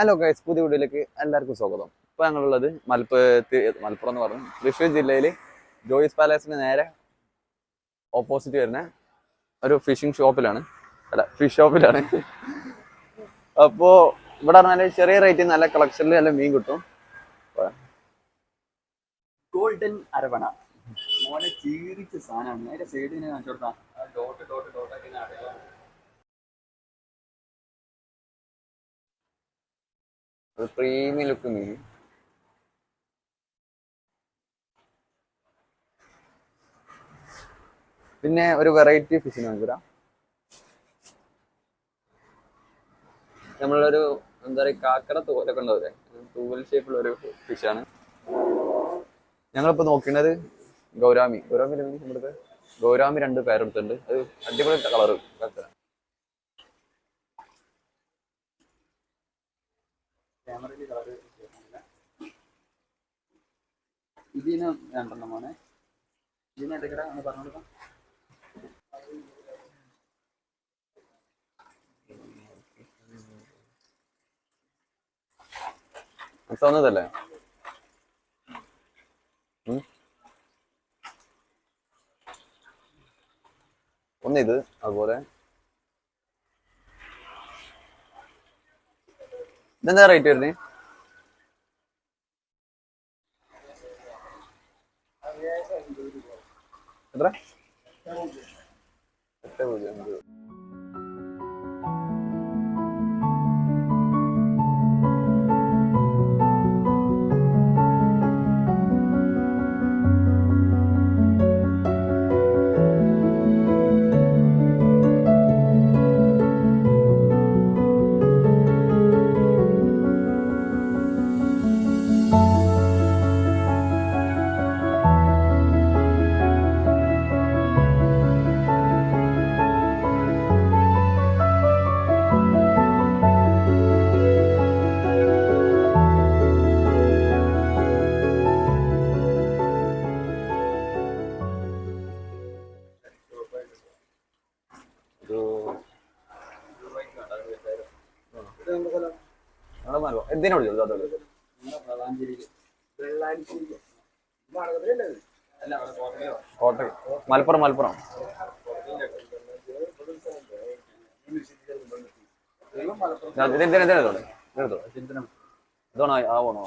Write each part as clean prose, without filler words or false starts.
Hello guys, പുതിയ വീഡിയോയിലേക്ക് എല്ലാവർക്കും സ്വാഗതം. ഇപ്പോൾ ഞങ്ങളുള്ളത് മലപ്പുറം എന്ന് പറഞ്ഞു തൃശ്ശൂർ ജില്ലയിൽ ജോയിസ് പാലസിന് നേരെ ഓപ്പോസിറ്റ് വരുന്ന ഒരു ഫിഷിംഗ് ഷോപ്പിലാണ്. ഫിഷ് ഷോപ്പിലാണ്. അപ്പോൾ ഇവിടെ പറഞ്ഞാൽ ചെറിയ റേറ്റിൽ നല്ല കളക്ഷനിൽ നല്ല മീൻ കിട്ടും. ഗോൾഡൻ അരവണ മോനെ ചീരിച്ച സാധനമാണ്. അതിന്റെ സൈഡിനെ കാണിച്ചു കൊടുത്താൽ ഡോട്ട് ഡോട്ട് ഡോട്ടാക്കി അടയാളം. പ്രീമിയം ലുക്ക് മീൻ. പിന്നെ ഒരു വെറൈറ്റി ഫിഷിന് കാണിച്ചുതരാം. നമ്മളൊരു എന്താ പറയുക, കാക്കട തോലൊക്കെ ഉണ്ടാവില്ലേ, തൂവൽ ഷേപ്പുള്ള ഒരു ഫിഷാണ്. ഞങ്ങളിപ്പോൾ നോക്കുന്നത് ഗൗരാമി. നമ്മുടെ ഗൗരാമി 2 പേരെടുത്തുണ്ട്. അത് അടിപൊളി കളറ്. ഇതിന് 2 മോനെ. ഇതിന് ഇടയ്ക്കിടെ ഒന്ന് പറഞ്ഞു കൊടുക്കാം. തോന്നുന്നതല്ലേ? ഒന്നിത്, അതുപോലെ ഇതെന്താ റേറ്റ് വരുന്നത്? എത്ര? 8.50. എന്തിനോട് കോട്ടയം, മലപ്പുറം. ഇതാണോ? ആവണോ?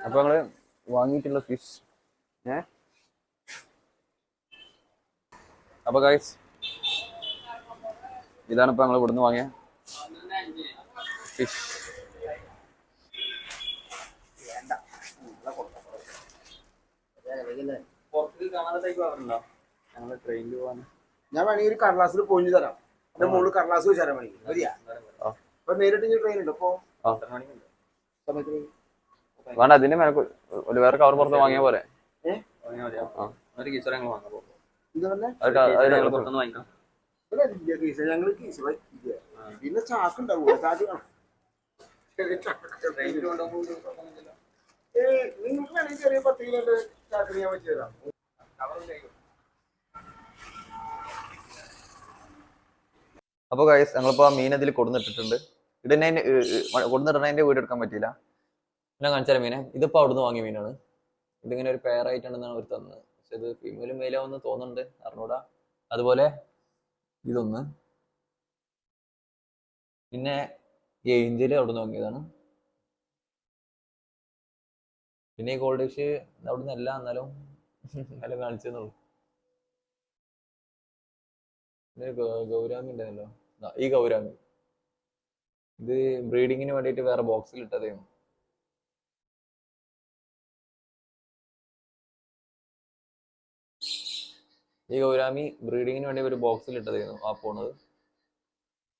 അപ്പൊ ഞങ്ങള് വാങ്ങിയിട്ടുള്ള ഫിഷ് അപ്പൊ ഗൈസ്, ഇതാണ് ഇപ്പൊ ഞങ്ങൾ ഇവിടുന്ന് വാങ്ങിയ ഫിഷ്. ഞാൻ വേണമെങ്കിൽ ഒരു കടലാസിൽ പോയിന്റ് തരാം. എന്റെ മുകളിൽ കടലാസ് വെച്ച് തരാൻ വേണമെങ്കിൽ മതിയാ? അപ്പൊ നേരിട്ട് ട്രെയിൻ ഉണ്ട്. ഇപ്പൊ വേണ്ട, അതിന്റെ മേലെ ഒരു വേറെ കവർ പുറത്ത് വാങ്ങിയ പോലെ. പിന്നെ ചാക്കുണ്ടാവൂല. ചാക്ക് നിങ്ങൾക്ക് വേണമെങ്കിൽ ചെറിയ 10 കിലോ ചാക്കിന് ഞാൻ വെച്ച് തരാം. അപ്പൊ ഗൈസ്, ഞങ്ങളിപ്പോ ആ മീൻ അതിൽ കൊടുന്നിട്ടിട്ടുണ്ട്. കൊടുന്നിടണതിന്റെ വീട് എടുക്കാൻ പറ്റിയില്ല. ഞാൻ കാണിച്ചാൽ മീനെ, ഇതിപ്പോ അവിടുന്ന് വാങ്ങിയ മീനാണ്. ഇതിങ്ങനെ ഒരു പെയറായിട്ടാണെന്നാണ് അവർ തന്നത്. പക്ഷെ ഇത് ഫീമെയിലും മെയിലാവെന്ന് തോന്നുന്നുണ്ട്, അറിഞ്ഞൂടാ. അതുപോലെ ഇതൊന്ന്, പിന്നെ ഏഞ്ചല് അവിടുന്ന് വാങ്ങിയതാണ്. പിന്നെ ഈ ഗോൾഡ് ഫിഷ് അവിടുന്ന് അല്ല, എന്നാലും എല്ലാം കാണിച്ചെന്നുള്ളൂ. ഗൗരാമി ഉണ്ടായല്ലോ, ഈ ഗൗരാമി. ഇത് ബ്രീഡിങ്ങിന് വേണ്ടിയിട്ട് വേറെ ബോക്സിൽ ഇട്ടതായിരുന്നു. ഈ ഗൗരാമി ബ്രീഡിങ്ങിന് വേണ്ടി ഒരു ബോക്സിൽ ഇട്ടതായിരുന്നു ആ പോണത്.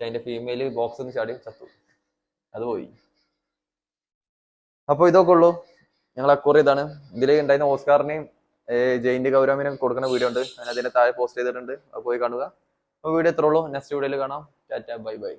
അതിന്റെ ഫീമെയില് ബോക്സിൽ നിന്ന് ചാടി ചത്തു, അത് പോയി. അപ്പോൾ ഇതൊക്കെ ഉള്ളൂ ഞങ്ങൾ അക്വറി. ഇതാണ് ഇതിൽ ഉണ്ടായിരുന്ന ഓസ്കാറിനെയും ജയിന്റ് ഗൗരാമിനെയും കൊടുക്കുന്ന വീഡിയോ ഉണ്ട്, ഞാൻ അതിന്റെ താഴെ പോസ്റ്റ് ചെയ്തിട്ടുണ്ട്. അത് പോയി കാണുക. അപ്പോൾ വീഡിയോ എത്ര ഉള്ളൂ. നെക്സ്റ്റ് വീഡിയോയിൽ കാണാം. Tata, bye bye.